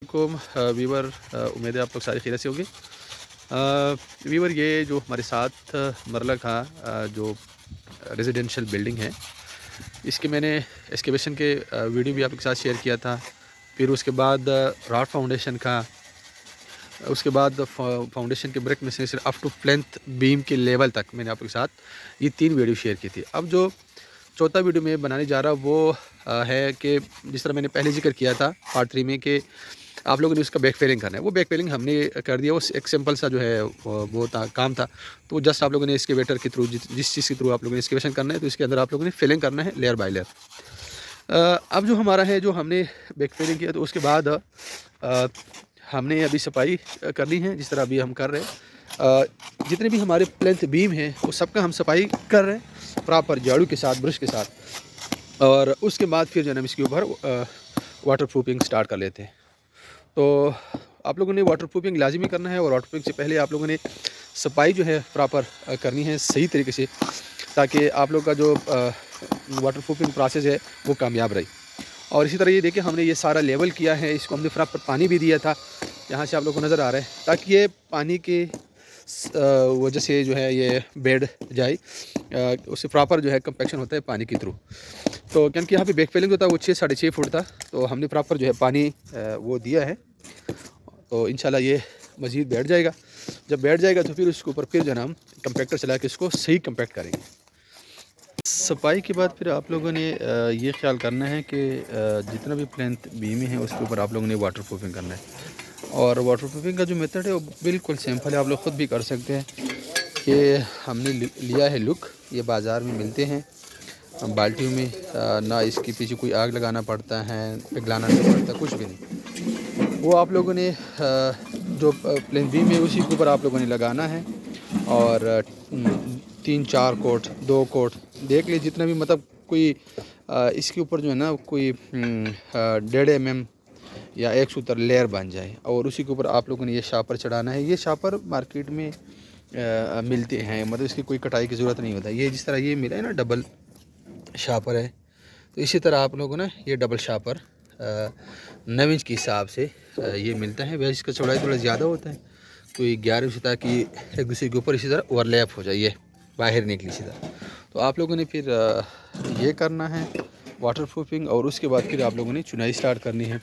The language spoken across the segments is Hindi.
को वीवर उम्मीद है आप लोग सारी खैरियत से होंगे। वीवर ये जो हमारे साथ मरला का जो रेजिडेंशियल बिल्डिंग है, इसके मैंने एक्सकेवेशन के वीडियो भी आपके साथ शेयर किया था। फिर उसके बाद रॉड फाउंडेशन का, उसके बाद फाउंडेशन के ब्रेक में से अप टू प्लेंथ बीम के लेवल तक मैंने आपके साथ ये 3 वीडियो शेयर की थी। अब जो चौथा वीडियो मैं बनाने जा रहा हूँ वो है कि जिस तरह मैंने पहले जिक्र किया था पार्ट 3 में कि आप लोगों ने उसका बैक फिलिंग करना है। वो बैक फिलिंग हमने कर दिया। वो एक सिंपल सा जो है वो था, काम था। तो जस्ट आप लोगों ने एक्सकेवेटर के थ्रू जिस चीज़ के थ्रू आप लोगों ने एक्सकेवेशन करना है, तो इसके अंदर आप लोगों ने फिलिंग करना है लेयर बाय लेयर। अब जो हमारा है, जो हमने बैक फिलिंग किया, तो उसके बाद हमने अभी सफाई करनी है, जिस तरह अभी हम कर रहे हैं। जितने भी हमारे प्लेंथ बीम हैं वो सबका हम सफाई कर रहे हैं प्रॉपर झाड़ू के साथ, ब्रश के साथ। और उसके बाद फिर जो है हम इसके ऊपर वाटर प्रूफिंग स्टार्ट कर लेते हैं। तो आप लोगों ने वाटर प्रूफिंग लाजिमी करना है, और वाटर प्रूफिंग से पहले आप लोगों ने सफाई जो है प्रॉपर करनी है सही तरीके से, ताकि आप लोग का जो वाटर प्रूफिंग प्रोसेस है वो कामयाब रही। और इसी तरह ये देखिए, हमने ये सारा लेवल किया है, इसको हमने प्रॉपर पानी भी दिया था, यहाँ से आप लोगों को नज़र आ रहा है, ताकि ये पानी के वजह से जो है ये बेड जाए, उससे प्रॉपर जो है कंपैक्शन होता है पानी के थ्रू। तो क्योंकि यहाँ पे बैक फिलिंग होता है वो 6-6.5 फुट था, तो हमने प्रॉपर जो है पानी वो दिया है। तो इंशाल्लाह ये मज़ीद बैठ जाएगा। जब बैठ जाएगा तो फिर उसके ऊपर फिर जो है ना हम कंपैक्टर चला के इसको सही कंपैक्ट करेंगे। सफाई के बाद फिर आप लोगों ने ये ख्याल करना है कि जितना भी प्लेंथ बीम है उसके ऊपर आप लोगों ने वाटर प्रूफिंग करना है। और वाटर प्रूफिंग का जो मेथड है वो बिल्कुल सिंपल है, आप लोग ख़ुद भी कर सकते हैं। कि हमने लिया है लुक, ये बाज़ार में मिलते हैं बाल्टियों में, ना इसके पीछे कोई आग लगाना पड़ता है, पिघलाना नहीं पड़ता, कुछ भी नहीं। वो आप लोगों ने जो प्लेन बीम है उसी के ऊपर आप लोगों ने लगाना है। और 3-4 कोट, 2 कोट देख लीजिए, जितना भी मतलब कोई इसके ऊपर जो है ना कोई 1.5 mm या 1 सूत्र लेयर बन जाए, और उसी के ऊपर आप लोगों ने ये शापर चढ़ाना है। ये शापर मार्केट में मिलते हैं, मतलब इसकी कोई कटाई की ज़रूरत नहीं होता। ये जिस तरह ये मिला है ना, डबल शापर है, तो इसी तरह आप लोगों ने ये डबल शापर 9 इंच के हिसाब से ये मिलता है। वैसे इसका चौड़ाई थोड़ा ज़्यादा होता है, कोई 11 इंच, ताकि एक दूसरे के ऊपर इसी तरह ओवरलैप हो जाए, ये बाहर निकली इसी तरह। तो आप लोगों ने फिर ये करना है वाटर प्रूफिंग, और उसके बाद फिर आप लोगों ने चुनाई स्टार्ट करनी है।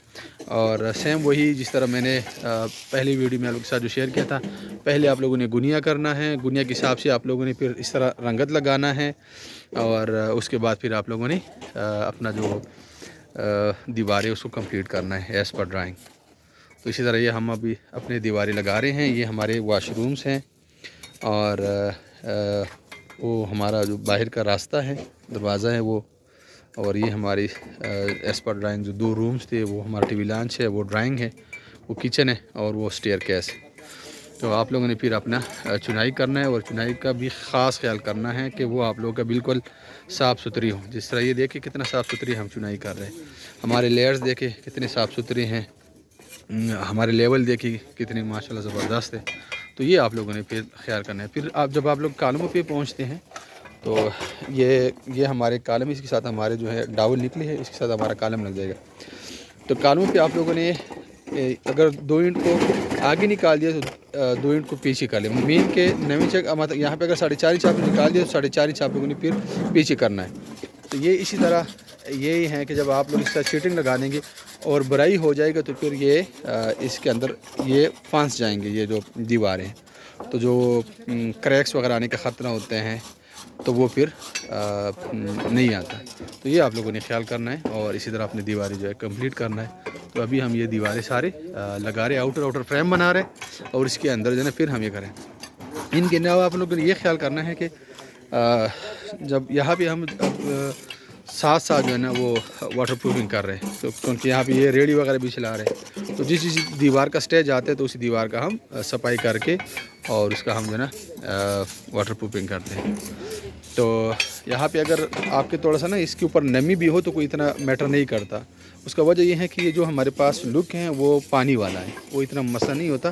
और सेम वही जिस तरह मैंने पहली वीडियो में आप लोगों के साथ जो शेयर किया था, पहले आप लोगों ने गुनिया करना है, गुनिया के हिसाब से आप लोगों ने फिर इस तरह रंगत लगाना है। और उसके बाद फिर आप लोगों ने अपना जो दीवारें उसको कंप्लीट करना है एज़ पर ड्राइंग। तो इसी तरह ये हम अभी अपने दीवारें लगा रहे हैं। ये हमारे वाशरूम्स हैं, और वो हमारा जो बाहर का रास्ता है, दरवाज़ा है वो, और ये हमारी एज़ पर ड्राइंग जो 2 रूम्स थे, वो हमारा टीवी लॉन्च है, वो ड्राइंग है, वो किचन है, और वो स्टेयर केस है। तो आप लोगों ने फिर अपना चुनाई करना है, और चुनाई का भी ख़ास ख्याल करना है कि वो आप लोगों का बिल्कुल साफ़ सुथरी हो। जिस तरह ये देखिए कितना साफ़ सुथरी हम चुनाई कर रहे हैं, हमारे लेयर्स देखिए कितने साफ़ सुथरे हैं, हमारे लेवल देखिए कितने माशाल्लाह ज़बरदस्त है। तो ये आप लोगों ने फिर ख्याल करना है। फिर आप जब आप लोग कालमों पे पहुंचते हैं, तो ये हमारे कालम, इसके साथ हमारे जो है डावल निकले है, इसके साथ हमारा कालम लग जाएगा। तो कालमों पे आप लोगों ने अगर 2 यूनिट को आगे निकाल दिया तो 2 यूनिट को पीछे कर लिया। मेन के 9 इंच, मतलब यहाँ पे अगर 4.5 इंच आपने निकाल दिया तो 4.5 इंच आप लोगों ने फिर पीछे करना है। तो ये इसी तरह यही है कि जब आप लोग इसका शीटिंग लगा देंगे और बराई हो जाएगा, तो फिर ये इसके अंदर ये फंस जाएंगे, ये जो दीवारें हैं। तो जो क्रैक्स वगैरह आने का ख़तरा होते हैं, तो वो फिर नहीं आता। तो ये आप लोगों ने ख्याल करना है, और इसी तरह अपनी दीवारें जो है कंप्लीट करना है। तो अभी हम ये दीवारें सारे लगा रहे, आउटर फ्रेम बना रहे, और इसके अंदर जो है फिर हम ये करें। इनके अलावा आप लोगों ने ये ख्याल करना है कि जब यहाँ पे हम साथ साथ जो है ना वो वाटर प्रूफिंग कर रहे हैं, तो क्योंकि यहाँ पे ये रेडी वगैरह भी चला रहे हैं, तो जिस दीवार का स्टेज आते हैं तो उसी दीवार का हम सफाई करके और उसका हम जो है ना वाटर प्रूफिंग करते हैं। तो यहाँ पे अगर आपके थोड़ा सा ना इसके ऊपर नमी भी हो तो कोई इतना मैटर नहीं करता। उसका वजह ये है कि ये जो हमारे पास लुक है वो पानी वाला है, वो इतना मसला नहीं होता।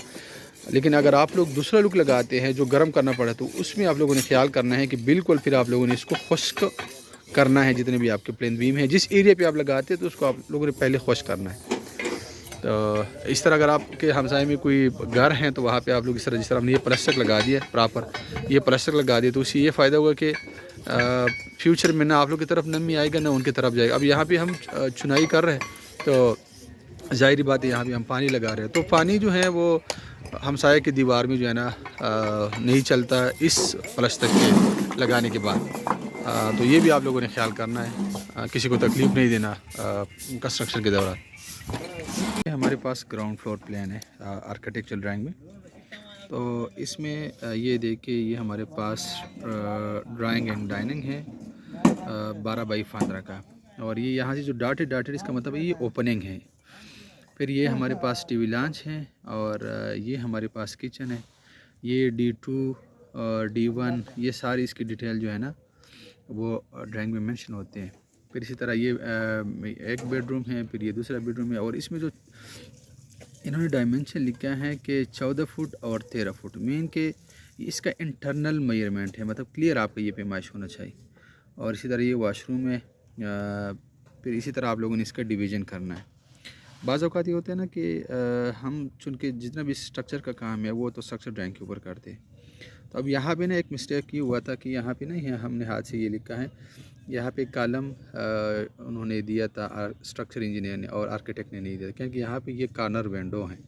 लेकिन अगर आप लोग दूसरा लुक लगाते हैं जो गर्म करना पड़े, तो उसमें आप लोगों ने ख्याल करना है कि बिल्कुल फिर आप लोगों ने इसको खुश्क करना है। जितने भी आपके प्लेन बीम है, जिस एरिया पे आप लगाते हैं तो उसको आप लोगों ने पहले खुश्क करना है। तो इस तरह अगर आपके हमसाए में कोई घर हैं तो वहाँ पे आप लोग इस तरह, जिस तरह हमने ये प्लास्टिक लगा दिया प्रॉपर, ये प्लास्टिक लगा दिया, तो उससे ये फ़ायदा होगा कि फ्यूचर में ना आप लोग की तरफ नमी आएगा ना उनकी तरफ जाएगा। अब यहाँ पे हम चुनाई कर रहे हैं तो ज़ाहिर बात है यहाँ पे हम पानी लगा रहे हैं, तो पानी जो है वो हमसाए की दीवार में जो है ना नहीं चलता इस प्लास्टिक के लगाने के बाद। तो ये भी आप लोगों ने ख्याल करना है, किसी को तकलीफ़ नहीं देना कंस्ट्रक्शन के दौरान। हमारे पास ग्राउंड फ्लोर प्लान है आर्किटेक्चरल ड्राइंग में, तो इसमें ये देखिए ये हमारे पास ड्राइंग एंड डाइनिंग है 12x15 का, और ये यहाँ से जो डॉटेड डॉटेड इसका मतलब है ये ओपनिंग है। फिर ये हमारे पास टीवी लॉन्च है, और ये हमारे पास किचन है। ये D2 और D1 ये सारी इसकी डिटेल जो है ना वो ड्राइंग में मेंशन होते हैं। फिर इसी तरह ये एक बेडरूम है, फिर ये दूसरा बेडरूम है, और इसमें जो इन्होंने डायमेंशन लिखा है कि 14 फुट और 13 फुट, मीन के इसका इंटरनल मेजरमेंट है, मतलब क्लियर आपका ये पैमाइश होना चाहिए। और इसी तरह ये वॉशरूम है। फिर इसी तरह आप लोगों ने इसका डिवीज़न करना है। बाज़ औक़ात ये होता है ना कि हम चूँकि जितना भी स्ट्रक्चर का काम है वो तो स्ट्रक्चर ड्राइंग के ऊपर करते हैं। तो अब यहाँ पे ना एक मिस्टेक ये हुआ था कि यहाँ पे ना ये हमने हाथ से ये लिखा है, यहाँ पे कॉलम उन्होंने दिया था स्ट्रक्चर इंजीनियर ने और आर्किटेक्ट ने नहीं दिया, क्योंकि यहाँ पे ये कॉर्नर विंडो हैं।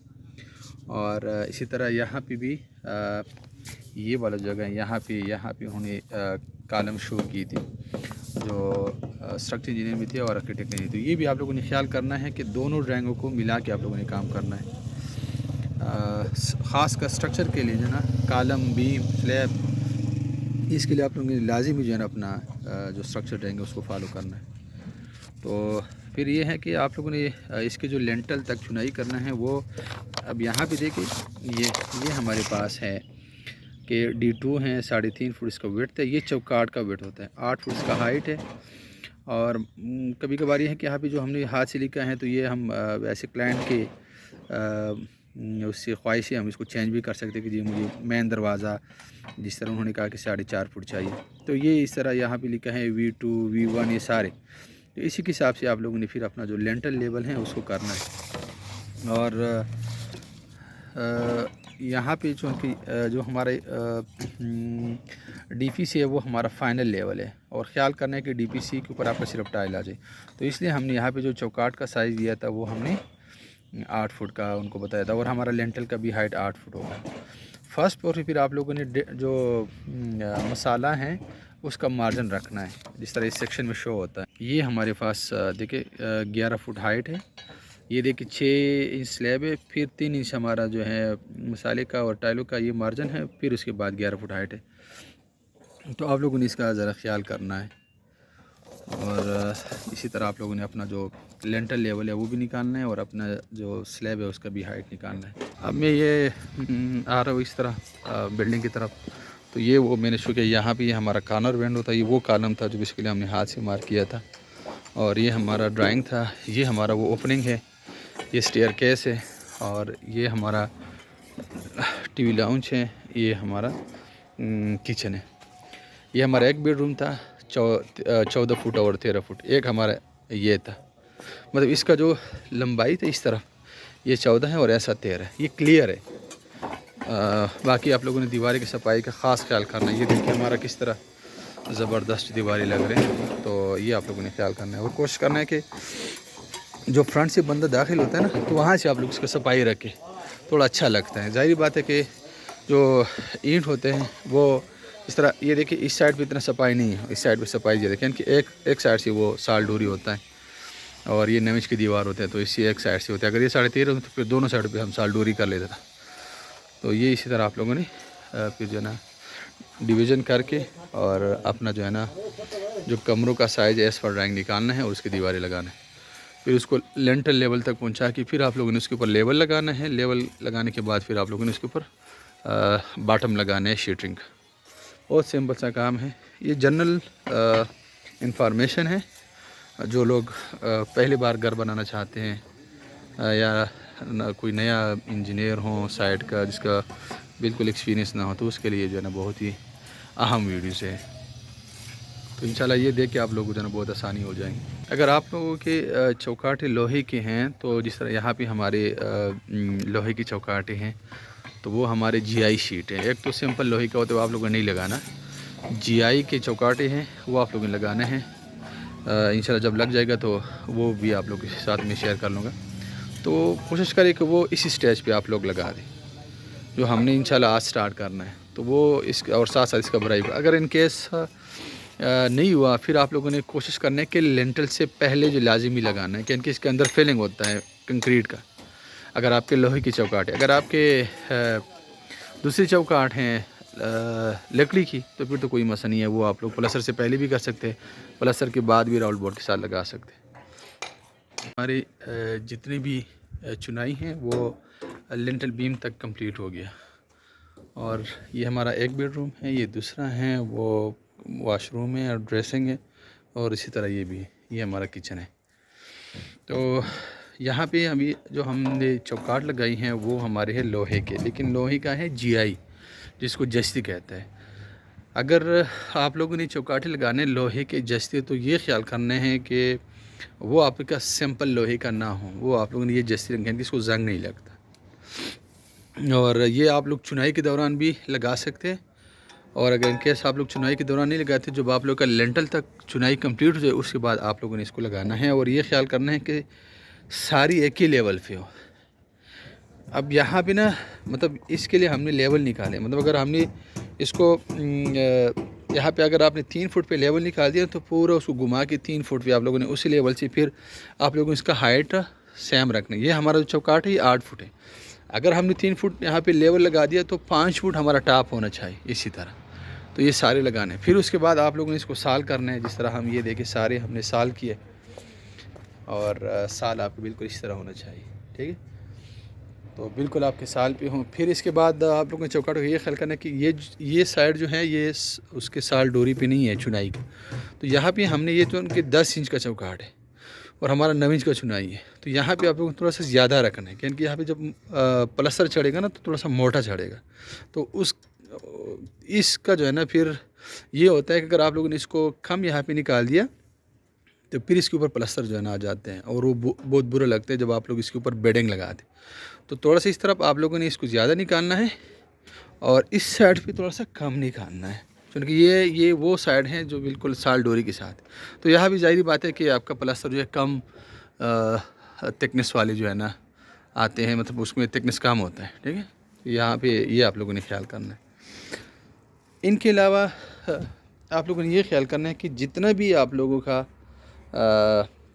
और इसी तरह यहाँ पे भी ये वाला जगह यहाँ पे उन्होंने कॉलम शो की थी जो स्ट्रक्चर इंजीनियर भी थे और आर्किटेक्ट ने नहीं। तो ये भी आप लोगों ने ख्याल करना है कि दोनों ड्राइंगों को मिला के आप लोगों ने काम करना है। ख़ास कर स्ट्रक्चर के लिए जो है ना कॉलम बीम स्लैब, इसके लिए आप लोगों ने लाजिमी जो है ना अपना जो स्ट्रक्चर ड्राइंग है उसको फॉलो करना है। तो फिर ये है कि आप लोगों ने इसके जो लेंटल तक चुनाई करना है वो, अब यहाँ पे देखिए ये हमारे पास है कि D2 है 3.5 फुट इसका विड्थ है, ये चौकाट का विड्थ होता है, 8 फुट इसका हाइट है। और कभी कभार ये है कि यहाँ पे जो हमने हाथ से लिखा है तो ये हम वैसे क्लाइंट के उससे ख्वाहिश है हम इसको चेंज भी कर सकते हैं कि जी मुझे मेन दरवाज़ा जिस तरह उन्होंने कहा कि 4.5 फुट चाहिए, तो ये इस तरह यहाँ पे लिखा है V2 V1 ये सारे, तो इसी के हिसाब से आप लोगों ने फिर अपना जो लेंटल लेवल है उसको करना है। और यहाँ पे चूँकि जो हमारे DPC है वो हमारा फाइनल लेवल है, और ख़्याल करना है कि DPC के ऊपर आपका सिर्फ टाइल आ जाए, तो इसलिए हमने यहाँ पे जो चौकाट का साइज़ दिया था वो हमने 8 फुट का उनको बताया था, और हमारा लेंटल का भी हाइट 8 फुट होगा। फर्स्ट फ्लोर पे फिर आप लोगों ने जो मसाला है उसका मार्जिन रखना है, जिस तरह इस सेक्शन में शो होता है। ये हमारे पास देखिए 11 फुट हाइट है, ये देखिए 6 इंच स्लैब है, फिर 3 इंच हमारा जो है मसाले का और टाइलों का ये मार्जिन है, फिर उसके बाद 11 फुट हाइट है। तो आप लोगों ने इसका ज़रा ख्याल करना है। और इसी तरह आप लोगों ने अपना जो लेंटल लेवल है वो भी निकालना है, और अपना जो स्लैब है उसका भी हाइट निकालना है। अब मैं ये आ रहा हूँ इस तरह बिल्डिंग की तरफ, तो ये वो मैंने शो किया, यहाँ पे ये हमारा कॉर्नर विंडो था, ये वो कॉलम था जो बेसिकली हमने हाथ से मार्क किया था, और ये हमारा ड्राइंग था, ये हमारा वो ओपनिंग है, ये स्टेयरकेस है, और ये हमारा टीवी लाउंज है, ये हमारा किचन है। ये हमारा एक बेडरूम था 14 फुट और 13 फुट, एक हमारा ये था, मतलब इसका जो लंबाई थी इस तरफ ये 14 है और ऐसा 13 है, ये क्लियर है। बाकी आप लोगों ने दीवारें की सफाई का ख़ास ख्याल करना है। ये देखिए हमारा किस तरह ज़बरदस्त दीवारें लग रहे हैं, तो ये आप लोगों ने ख्याल करना है, और कोशिश करना है कि जो फ्रंट से बंदा दाखिल होता है ना तो वहाँ से आप लोग इसका सफाई रखें, थोड़ा अच्छा लगता है। ज़ाहिर बात है कि जो ईंट होते हैं वो इस तरह, ये देखिए इस साइड पे इतना सफाई नहीं है, इस साइड पे सफाई ज़्यादा, क्योंकि एक साइड से वो साल डोरी होता है और ये नमिश की दीवार होते हैं, तो इसी एक साइड से होता है। अगर ये 13.5 होते तो फिर दोनों साइड पे हम साल डोरी कर लेते था। तो ये इसी तरह आप लोगों ने फिर जो है ना डिवीज़न करके और अपना जो है ना जो कमरों का साइज़ एस पर ड्राइंग निकालना है और उसकी दीवारें लगाना है, फिर उसको लेंटल लेवल तक पहुंचा के फिर आप लोगों ने उसके ऊपर लेवल लगाना है। लेवल लगाने के बाद फिर आप लोगों ने उसके ऊपर बॉटम लगाना है शीटरिंग। बहुत सिंपल सा काम है, ये जनरल इंफॉर्मेशन है। जो लोग पहली बार घर बनाना चाहते हैं या कोई नया इंजीनियर हो साइट का जिसका बिल्कुल एक्सपीरियंस ना हो, तो उसके लिए जो है ना बहुत ही अहम वीडियोस है। तो इंशाल्लाह ये देख के आप लोगों को जो है ना बहुत आसानी हो जाएगी। अगर आप लोगों के चौकाटें लोहे के हैं तो जिस तरह यहाँ पे हमारे लोहे की चौकाटें हैं तो वो हमारे जीआई शीट है। एक तो सिंपल लोहे का होता है वो आप लोगों ने नहीं लगाना, जीआई के चौकाटें हैं वो आप लोगों ने लगाना है। इंशाल्लाह जब लग जाएगा तो वो भी आप लोगों के साथ में शेयर कर लूँगा। तो कोशिश करें कि वो इसी स्टेज पे आप लोग लगा दें जो हमने इंशाल्लाह आज स्टार्ट करना है। तो वो इस और साथ साथ इसका भराई अगर इन केस नहीं हुआ फिर आप लोगों ने कोशिश करना है कि लेंटल से पहले जो लाजिमी लगाना है क्योंकि इसके अंदर फिलिंग होता है कंक्रीट का। अगर आपके लोहे की चौकाट है, अगर आपके दूसरी चौकाट हैं लकड़ी की तो फिर तो कोई मसला नहीं है, वो आप लोग प्लास्टर से पहले भी कर सकते हैं, प्लास्टर के बाद भी राउल बोर्ड के साथ लगा सकते हैं। हमारी जितनी भी चुनाई हैं वो लिंटल बीम तक कंप्लीट हो गया। और ये हमारा एक बेडरूम है, ये दूसरा है वो वॉशरूम है और ड्रेसिंग है, और इसी तरह ये भी है, ये हमारा किचन है। तो यहाँ पे अभी जो हमने चौकाट लगाई हैं वो हमारे हैं लोहे के, लेकिन लोहे का है जीआई जिसको जस्ती कहता है। अगर आप लोगों ने चौकाटें लगाने लोहे के जस्ती तो ये ख्याल करने हैं कि वो आपका सिंपल लोहे का ना हो, वो आप लोगों ने ये जस्ती रखें कि इसको जंग नहीं लगता। और ये आप लोग चुनाई के दौरान भी लगा सकते हैं, और अगर इनकेस आप लोग चुनाई के दौरान नहीं लगाते, जब आप लोग का लेंटल तक चुनाई कंप्लीट हो जाए उसके बाद आप लोगों ने इसको लगाना है। और ये ख्याल करना है कि सारी एक ही लेवल पे हो। अब यहाँ पे ना मतलब इसके लिए हमने लेवल निकाले, मतलब अगर हमने इसको यहाँ पे अगर आपने 3 फुट पे लेवल निकाल दिया तो पूरा उसको घुमा के 3 फुट पे आप लोगों ने उसी लेवल से फिर आप लोगों ने इसका हाइट सेम रखना है। ये हमारा जो चौकाट है ये 8 फुट है। अगर हमने 3 फुट यहाँ पे लेवल लगा दिया तो 5 फुट हमारा टॉप होना चाहिए इसी तरह। तो ये सारे लगाने हैं। फिर उसके बाद आप लोगों ने इसको साल करना है, जिस तरह हम ये देखें सारे हमने साल किए, और साल आपको बिल्कुल इस तरह होना चाहिए, ठीक है। तो बिल्कुल आपके साल पे हों। फिर इसके बाद आप लोगों ने चौकाट को ये ख्याल करना है कि ये साइड जो है ये उसके साल डोरी पे नहीं है चुनाई की। तो यहाँ पे हमने ये तो उनके 10 इंच का चौकाट है और हमारा 9 इंच का चुनाई है। तो यहाँ पे आप लोगों को थोड़ा सा ज़्यादा रखना है क्योंकि यहाँ पे जब प्लास्टर चढ़ेगा ना तो थोड़ा सा मोटा चढ़ेगा। तो इसका जो है ना फिर ये होता है कि अगर आप लोगों ने इसको कम यहाँ पे निकाल दिया तो फिर इसके ऊपर प्लास्टर जो है ना आ जाते हैं, और वो बहुत बुरा लगता है जब आप लोग इसके ऊपर बेडिंग लगा दें। तो थोड़ा सा इस तरफ आप लोगों ने इसको ज़्यादा निकालना है और इस साइड पे थोड़ा सा कम निकालना है, क्योंकि ये वो साइड है जो बिल्कुल साल डोरी के साथ। तो यहाँ भी ज़ाहिर बात है कि आपका प्लास्टर जो है कम थिकनेस वाले जो है ना आते हैं, मतलब उसमें थिकनेस कम होता है, ठीक है। तो यहाँ पे ये आप लोगों ने ख्याल करना है। इनके अलावा आप लोगों ने ये ख्याल करना है कि जितना भी आप लोगों का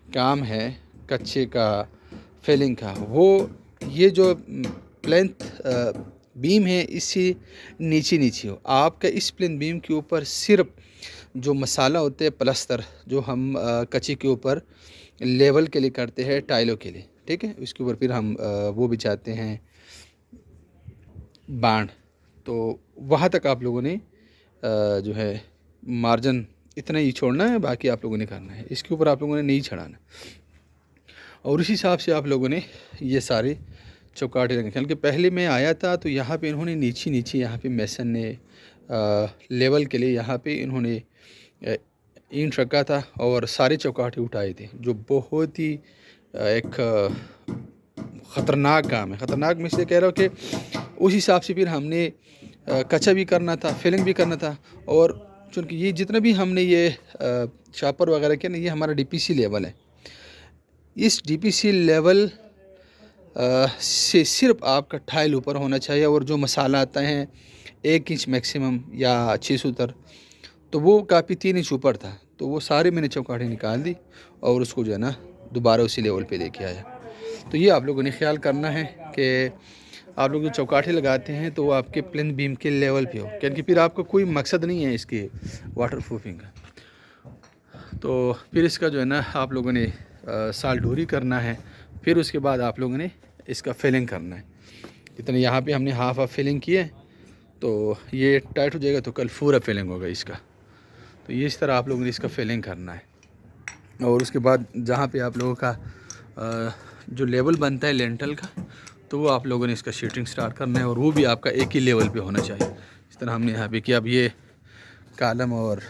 काम है कच्चे का फिलिंग का, वो ये जो प्लेंथ बीम है इससे नीचे हो। आपका इस प्लेन बीम के ऊपर सिर्फ जो मसाला होते हैं प्लास्टर जो हम कच्चे के ऊपर लेवल के लिए करते हैं टाइलों के लिए, ठीक है, उसके ऊपर फिर हम वो बिछाते हैं बांड। तो वहाँ तक आप लोगों ने जो है मार्जिन इतना ही छोड़ना है, बाकी आप लोगों ने करना है, इसके ऊपर आप लोगों ने नहीं चढ़ाना। और उसी हिसाब से आप लोगों ने ये सारे चौकाटे रखे। क्योंकि पहले मैं आया था तो यहाँ पे इन्होंने नीचे यहाँ पे मेसन ने लेवल के लिए यहाँ पे इन्होंने ईंट रखा था और सारे चौकाटे उठाए थे, जो बहुत ही एक ख़तरनाक काम है। ख़तरनाक मैं इसलिए कह रहा हूँ कि उस हिसाब से फिर हमने कच्चा भी करना था, फिलिंग भी करना था। और चूँकि ये जितना भी हमने ये शापर वगैरह किया ना, ये हमारा डीपीसी लेवल है। इस डीपीसी लेवल से सिर्फ आपका टाइल ऊपर होना चाहिए, और जो मसाला आता है 1 इंच मैक्सिमम या 670, तो वो काफ़ी 3 इंच ऊपर था। तो वो सारे मैंने चौकाटें निकाल दी और उसको जो है ना दोबारा उसी लेवल पे लेके आया। तो ये आप लोगों ने ख्याल करना है कि आप लोग जो चौकाटें लगाते हैं तो वो आपके प्लेन बीम के लेवल पे हो, क्योंकि फिर आपका कोई मकसद नहीं है इसके वाटर प्रूफिंग का। तो फिर इसका जो है ना आप लोगों ने साल डोरी करना है। फिर उसके बाद आप लोगों ने इसका फिलिंग करना है। जितने यहाँ पे हमने हाफ फिलिंग किए तो ये टाइट हो जाएगा, तो कल पूरा फिलिंग होगा इसका। तो ये इस तरह आप लोगों ने इसका फिलिंग करना है। और उसके बाद जहाँ पे आप लोगों का जो लेवल बनता है लेंटल का, तो वो आप लोगों ने इसका शीटिंग स्टार्ट करना है, और वो भी आपका एक ही लेवल पे होना चाहिए। इस तरह हमने यहाँ पे किया। अब ये कालम और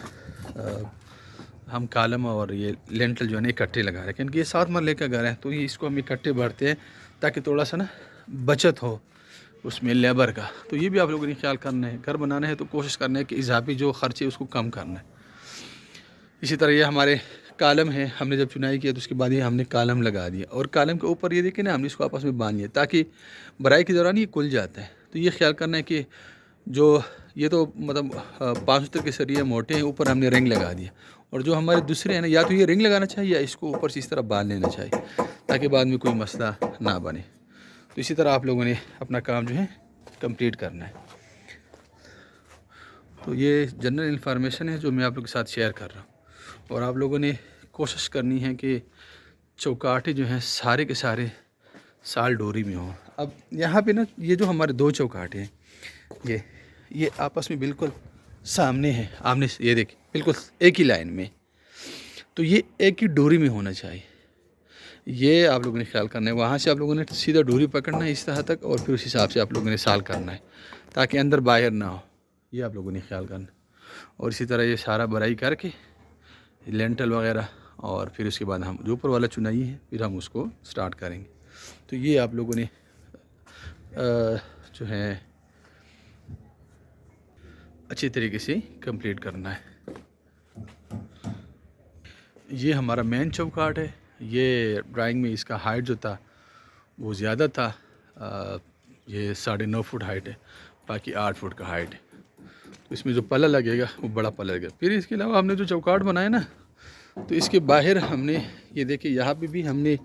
हम कालम और ये लेंटल जो है ना इकट्ठे लगा रहे हैं, क्योंकि ये 7 मरले का घर है, तो ये इसको हम इकट्ठे भरते हैं ताकि थोड़ा सा ना बचत हो उसमें लेबर का। तो ये भी आप लोगों ने ख्याल करना है, घर बनाना है तो कोशिश करना है कि इजाफी जो खर्च है उसको कम करना है। इसी तरह ये हमारे कालम है, हमने जब चुनाई किया तो उसके बाद ये हमने कालम लगा दिया, और कालम के ऊपर ये देखिए ना हमने इसको आपस में बांध लिया ताकि बराई के दौरान ये खुल जाता है। तो ये ख्याल करना है कि जो ये तो मतलब 5 के सरिये मोटे हैं, ऊपर हमने रिंग लगा दिया, और जो हमारे दूसरे हैं ना, या तो ये रिंग लगाना चाहिए या इसको ऊपर से इस तरह बांध लेना चाहिए ताकि बाद में कोई मसला ना बने। तो इसी तरह आप लोगों ने अपना काम जो है कंप्लीट करना है। तो ये जनरल इन्फॉर्मेशन है जो मैं आप लोगों के साथ शेयर कर रहा हूँ, और आप लोगों ने कोशिश करनी है कि चौकाटे जो हैं सारे के सारे साल डोरी में हों। अब यहाँ पे ना ये जो हमारे 2 चौकाटे हैं ये आपस में बिल्कुल सामने हैं, आमने से, ये देखिए बिल्कुल एक ही लाइन में, तो ये एक ही डोरी में होना चाहिए। ये आप लोगों ने ख्याल करना है। वहाँ से आप लोगों ने सीधा डोरी पकड़ना है इस तरह तक, और फिर उस हिसाब से आप लोगों ने साल करना है ताकि अंदर बाहर ना हो, ये आप लोगों ने ख्याल करना। और इसी तरह ये सारा भराई करके लेंटल वगैरह, और फिर उसके बाद हम जो ऊपर वाला चुनाई है फिर हम उसको स्टार्ट करेंगे। तो ये आप लोगों ने जो है अच्छी तरीके से कंप्लीट करना है। ये हमारा मेन चौकाट है। ये ड्राइंग में इसका हाइट जो था वो ज़्यादा था, ये 9.5 फुट हाइट है, बाकी 8 फुट का हाइट है। तो इसमें जो पल्ला लगेगा वो बड़ा पल्ला लगेगा। फिर इसके अलावा हमने जो चौकाट बनाया ना, तो इसके बाहर हमने ये देखिए यहाँ पे भी हमने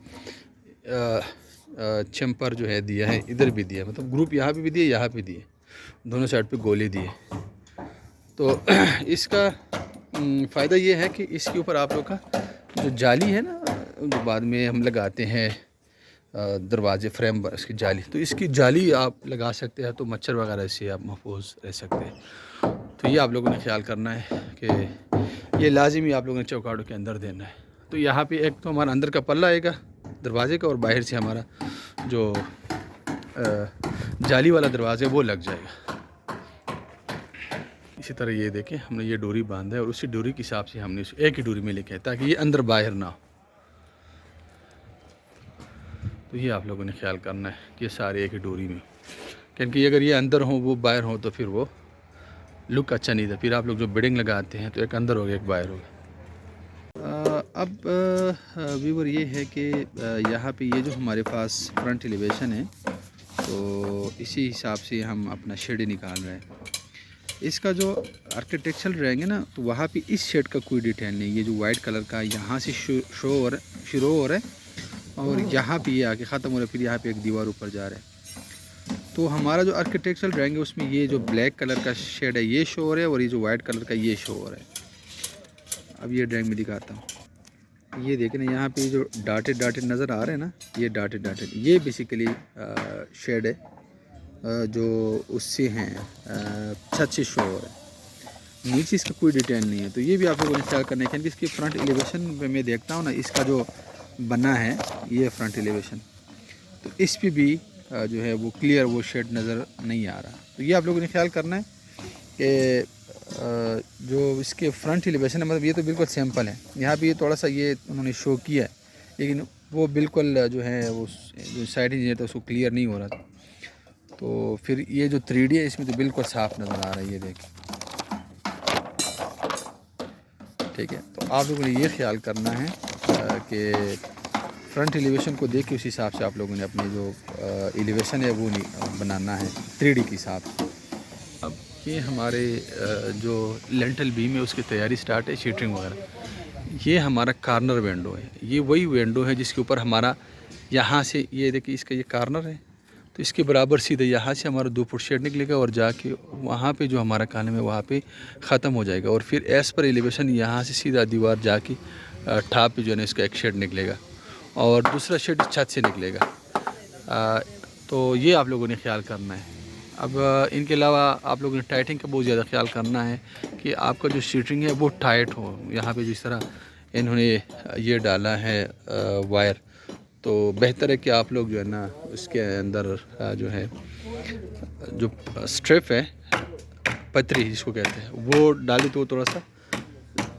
चैम्पर जो है दिया है, इधर भी दिया, मतलब ग्रुप यहाँ पे भी दिए, यहाँ पे दिए, दोनों साइड पे गोले दिए। तो इसका फ़ायदा ये है कि इसके ऊपर आप लोग का जो जाली है ना, जो बाद में हम लगाते हैं दरवाजे फ्रेम पर इसकी जाली, तो इसकी जाली आप लगा सकते हैं, तो मच्छर वगैरह से आप महफूज रह सकते हैं। तो ये आप लोगों ने ख्याल करना है कि ये लाजिमी आप लोगों ने चौकाटों के अंदर देना है। तो यहाँ पे एक तो हमारा अंदर का पल्ला आएगा दरवाजे का, और बाहर से हमारा जो जाली वाला दरवाज़ा है वो लग जाएगा। इसी तरह ये देखें हमने ये डोरी बांधा है, और उसी डोरी के हिसाब से हमने एक ही डोरी में लिखा है ताकि ये अंदर बाहर ना हो। तो ये आप लोगों ने ख्याल करना है कि ये सारे एक ही डोरी में, क्योंकि अगर ये अंदर हो वो बाहर हो तो फिर वो लुक अच्छा नहीं था। फिर आप लोग जो बिल्डिंग लगाते हैं तो एक अंदर हो गया एक बाहर हो गया। अब व्यूअर ये है कि यहाँ पे ये जो हमारे पास फ्रंट एलिवेशन है, तो इसी हिसाब से हम अपना शेड निकाल रहे हैं। इसका जो आर्किटेक्चरल ड्राइंग है ना, तो वहाँ पे इस शेड का कोई डिटेल नहीं। ये जो वाइट कलर का यहाँ से शुरू हो रहा है, और यहाँ पे ये आके ख़त्म हो रहा है, फिर यहाँ पे एक दीवार ऊपर जा रहा है। तो हमारा जो आर्किटेक्चरल ड्राइंग है उसमें ये जो ब्लैक कलर का शेड है ये शो हो रहा है, और ये जो वाइट कलर का ये शो हो रहा है। अब ये ड्राइंग में दिखाता हूँ। ये देखें ना, यहाँ पे जो डाटेड नज़र आ रहे हैं ना, ये डाटेड ये बेसिकली शेड है जो उससे हैं छत से शो हो रहा है। नीचे इसका कोई डिटेल नहीं है। तो ये भी आप लोगों ने ख्याल करना है, क्योंकि इसकी फ्रंट एलिवेशन में मैं देखता हूँ ना, इसका जो बना है ये फ्रंट एलिवेशन, तो इस पे भी जो है वो क्लियर वो शेड नज़र नहीं आ रहा। तो ये आप लोगों ने ख्याल करना है कि जो इसके फ्रंट एलिवेशन है, मतलब ये तो बिल्कुल सिंपल है। यहाँ पे ये थोड़ा सा ये उन्होंने शो किया है, लेकिन वो बिल्कुल जो है वो जो साइड इंजीनियर था उसको क्लियर नहीं हो रहा था। तो फिर ये जो 3D है इसमें तो बिल्कुल साफ़ नज़र आ रहा है, ये देखें। ठीक है, तो आप लोगों ने ये ख्याल करना है कि फ्रंट एलिवेशन को देख के उस हिसाब से आप लोगों ने अपनी जो एलिवेशन है वो बनाना है 3D के हिसाब से। अब ये हमारे जो लेंटल बीम है उसकी तैयारी स्टार्ट है, शीटरिंग वगैरह। ये हमारा कॉर्नर विंडो है, ये वही विंडो है जिसके ऊपर हमारा यहाँ से ये देखिए इसका ये कॉर्नर है, तो इसके बराबर सीधे यहाँ से हमारा 2 फुट शेड निकलेगा, और जाके वहाँ पे जो हमारा कॉलम है वहाँ पे ख़त्म हो जाएगा। और फिर एस पर एलिवेशन यहाँ से सीधा दीवार जाके ठाप पे जो है ना इसका एक शेड निकलेगा, और दूसरा शेड छत से निकलेगा। तो ये आप लोगों ने ख्याल करना है। अब इनके अलावा आप लोगों ने टाइटिंग का बहुत ज़्यादा ख्याल करना है कि आपका जो शीटरिंग है वो टाइट हो। यहाँ पे जिस तरह इन्होंने ये डाला है वायर, तो बेहतर है कि आप लोग जो है ना उसके अंदर जो है जो स्ट्रिप है, पतरी जिसको कहते हैं, वो डाली तो थोड़ा सा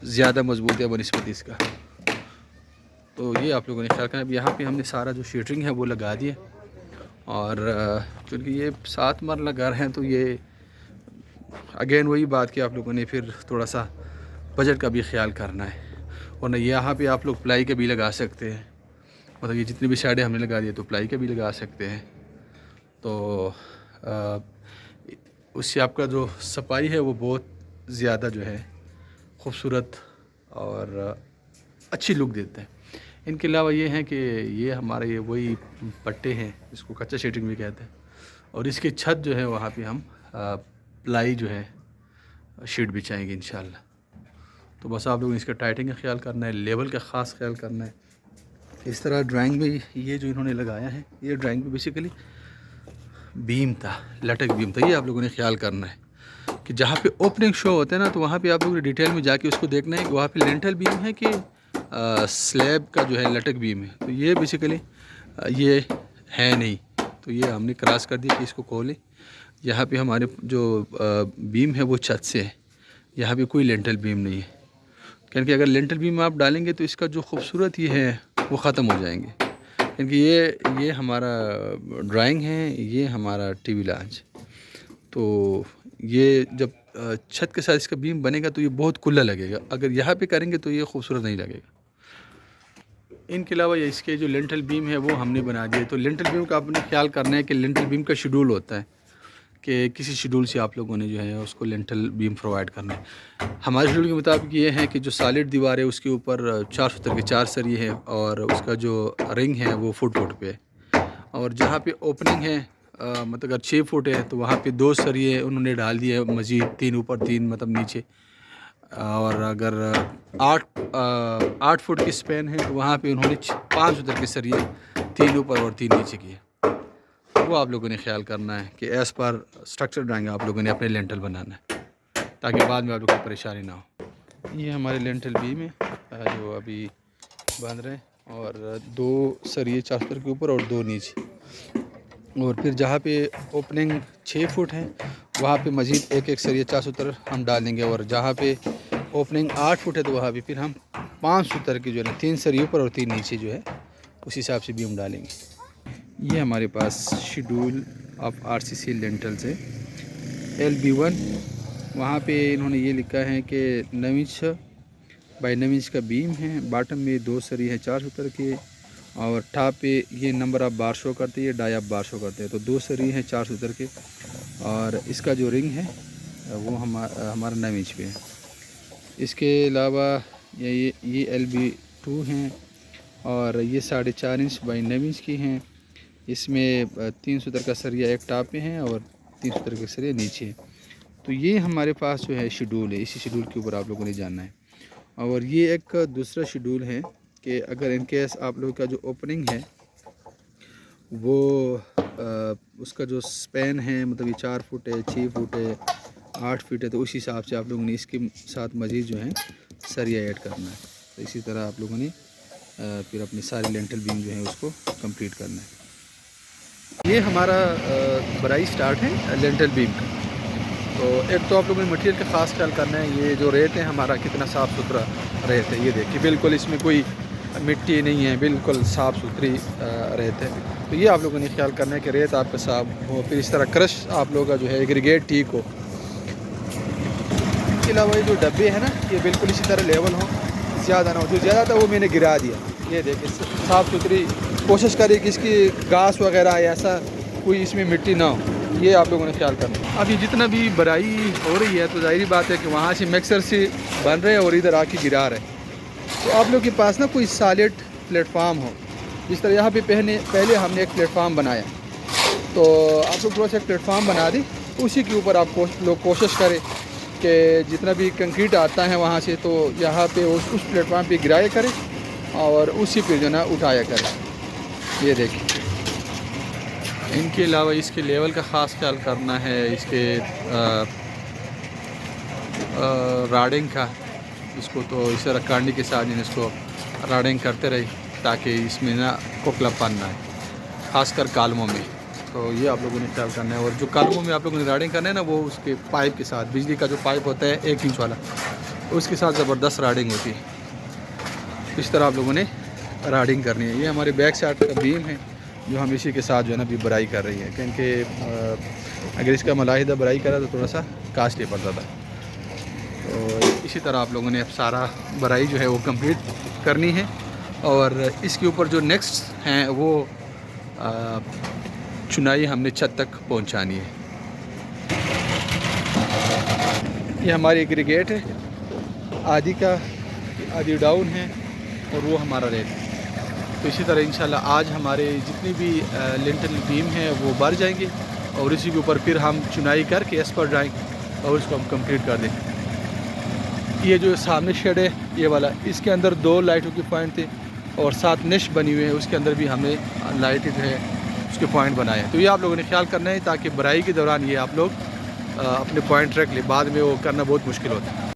ज़्यादा मजबूत है बनिस्बत इसका। तो ये आप लोगों ने ख्याल करना। अब यहाँ पे हमने सारा जो शीटरिंग है वो लगा दिया, और क्योंकि ये 7 मरला घर हैं तो ये अगेन वही बात कि आप लोगों ने फिर थोड़ा सा बजट का भी ख्याल करना है। और ना यहाँ पे आप लोग प्लाई का भी लगा सकते हैं, मतलब ये जितनी भी साइडें हमने लगा दी तो प्लाई का भी लगा सकते हैं। तो उससे आपका जो सफाई है वो बहुत ज़्यादा जो है ख़ूबसूरत और अच्छी लुक देता है। इनके अलावा ये हैं कि ये हमारे ये वही पट्टे हैं, इसको कच्चा शीटिंग भी कहते हैं, और इसकी छत जो है वहाँ पे हम प्लाई जो है शीट बिछाएंगे इंशाल्लाह। तो बस आप लोगों ने इसका टाइटिंग का ख्याल करना है, लेवल का ख़ास ख्याल करना है। इस तरह ड्राइंग में ये जो इन्होंने लगाया है, ये ड्राइंग में बेसिकली बीम था, लटक बीम था। ये आप लोगों ने ख्याल करना है कि जहाँ पे ओपनिंग शो होता है ना, तो वहाँ पे आप लोगों ने डिटेल में जाके उसको देखना है कि वहाँ पे लेंटल बीम है कि स्लैब का जो है लटक बीम है। तो ये बेसिकली ये है नहीं, तो ये हमने क्रॉस कर दिया कि इसको खोलें। यहाँ पे हमारे जो बीम है वो छत से है, यहाँ पे कोई लेंटल बीम नहीं है, क्योंकि अगर लेंटल बीम आप डालेंगे तो इसका जो खूबसूरत ये है वो ख़त्म हो जाएंगे। क्योंकि ये हमारा ड्राइंग है, ये हमारा टीवी लॉन्च। तो ये जब छत के साथ इसका बीम बनेगा तो ये बहुत खुला लगेगा, अगर यहाँ पे करेंगे तो ये खूबसूरत नहीं लगेगा। इनके अलावा ये इसके जो लेंटल बीम है वो हमने बना दिए। तो लेंटल बीम का आपने ख्याल करना है कि लेंटल बीम का शेड्यूल होता है कि किसी शेड्यूल से आप लोगों ने जो है उसको लेंटल बीम प्रोवाइड करना है। हमारे शेड्यूल के मुताबिक ये है कि जो सॉलिड दीवार है उसके ऊपर 4 फुट के 4 सरिये हैं, और उसका जो रिंग है वो फुट पे है। और जहाँ पे ओपनिंग है मतलब अगर 6 फुट है तो वहाँ पे 2 सरिये उन्होंने डाल दिए मज़ीद, 3 ऊपर 3 मतलब नीचे। और अगर 8 फुट की स्पेन है तो वहाँ पे उन्होंने 5 उधर के सरिये 3 ऊपर और 3 नीचे किए। वो आप लोगों ने ख्याल करना है कि एज़ पर स्ट्रक्चर ड्राइंग आप लोगों ने अपने लेंटल बनाना है, ताकि बाद में आप लोगों को परेशानी ना हो। ये हमारे लेंटल बीम है जो अभी बन रहे हैं, और 2 सरिये 4 फुट के ऊपर और 2 नीचे। और फिर जहाँ पे ओपनिंग 6 फुट है वहाँ पे मज़ीद एक सरिया 4 सूत्र हम डालेंगे, और जहाँ पे ओपनिंग 8 फुट है तो वहाँ पे फिर हम 5 सूत्र की जो है 3 सरिये ऊपर और 3 नीचे जो है उस हिसाब से भी हम डालेंगे। ये हमारे पास शेड्यूल ऑफ RCC लेंटल्स है LB1। वहाँ पे इन्होंने ये लिखा है कि 9 इंच बाई 9 इंच का बीम है, बॉटम में 2 सरिये हैं 4 सूत्र के, और टॉप पे ये नंबर ऑफ बार शो करते हैं, ये डाई ऑफ बार शो करते हैं। तो 2 सरिये हैं 4 सूत्र के, और इसका जो रिंग है वो हमारा 9 इंच पे है। इसके अलावा ये LB2 हैं, और ये 4.5 इंच बाई 9 इंच की हैं। इसमें 3 सूत्र का सरिया एक टॉप पे है और 3 सूत्र का सरिया नीचे है। तो ये हमारे पास जो है शेड्यूल है, इसी शेड्यूल के ऊपर आप लोगों ने जानना है। और ये एक दूसरा शेड्यूल है कि अगर इन केस आप लोगों का जो ओपनिंग है वो उसका जो स्पैन है, मतलब ये 4 फुट है, 6 फुट है, 8 फीट है, तो उस हिसाब से आप लोगों ने इसके साथ मज़ीद जो है सरिया ऐड करना है। तो इसी तरह आप लोगों ने फिर अपनी सारी लेंटल बीम जो है उसको कंप्लीट करना है। ये हमारा बराई स्टार्ट है लेंटल बीम का। तो एक तो आप लोगों ने मटेरियल का ख़ास ख्याल करना है। ये जो रेत है हमारा कितना साफ़ सुथरा रेत है, ये देखिए बिल्कुल इसमें कोई मिट्टी नहीं है, बिल्कुल साफ़ सुथरी रेत है। तो ये आप लोगों ने ख्याल करना है कि रेत आपका साफ़ हो, फिर इस तरह क्रश आप लोगों का जो है एग्रीगेट ठीक हो। इसके अलावा ये जो डब्बे हैं ना, ये बिल्कुल इसी तरह लेवल हो, ज़्यादा ना हो। जो ज़्यादा था वो मैंने गिरा दिया। ये देखिए साफ़ सुथरी कोशिश करिए कि इसकी घास वगैरह ऐसा कोई इसमें मिट्टी ना हो, ये आप लोगों ने ख्याल करना है। अभी जितना भी बराई हो रही है तो ज़ाहिर बात है कि वहाँ से मिक्सर से बन रहे हैं और इधर आके गिरा रहे हैं। तो आप लोग के पास ना कोई सॉलिड प्लेटफार्म हो, जिस तरह यहाँ पे पहले हमने एक प्लेटफार्म बनाया, तो आप लोग थोड़ा सा एक प्लेटफार्म बना दें, उसी के ऊपर आप लोग कोशिश करें कि जितना भी कंक्रीट आता है वहाँ से तो यहाँ पे उस प्लेटफार्म पे गिराया करें और उसी पे जो ना उठाया करें। ये देखिए। इनके अलावा इसके लेवल का ख़ास ख्याल करना है, इसके राडिंग का। इसको तो इस तरह कांडी के साथ इसको राडिंग करते रहे ताकि इसमें ना खोखलापन ना आए, ख़ासकर कालमों में। तो ये आप लोगों ने ख्याल करना है। और जो कालमों में आप लोगों ने राडिंग करना है ना, वो उसके पाइप के साथ, बिजली का जो पाइप होता है 1 इंच वाला, उसके साथ ज़बरदस्त राडिंग होती है। इस तरह आप लोगों ने राडिंग करनी है। ये हमारे बैक साइड का बीम है जो हम इसी के साथ जो है ना अभी बराई कर रही है, क्योंकि अगर इसका मुलाहिदा बराई करा तो थोड़ा सा कास्टली पड़ता था। तो इसी तरह आप लोगों ने अब सारा बराई जो है वो कंप्लीट करनी है। और इसके ऊपर जो नेक्स्ट हैं वो चुनाई हमने छत तक पहुंचानी है। ये हमारी एग्रीगेट है, आधी का आधी डाउन है और वो हमारा रेत है। तो इसी तरह इंशाल्लाह आज हमारे जितनी भी लिंटल बीम हैं वो भर जाएंगे और इसी के ऊपर फिर हम चुनाई करके एस पर जाएंगे और इसको हम कंप्लीट कर देंगे। ये जो सामने शेड है ये वाला, इसके अंदर 2 लाइटों के पॉइंट थे और 7 निश बनी हुई है, उसके अंदर भी हमने लाइट जो है उसके पॉइंट बनाए हैं। तो ये आप लोगों ने ख्याल करना है ताकि बराई के दौरान ये आप लोग अपने पॉइंट रख ले, बाद में वो करना बहुत मुश्किल होता है।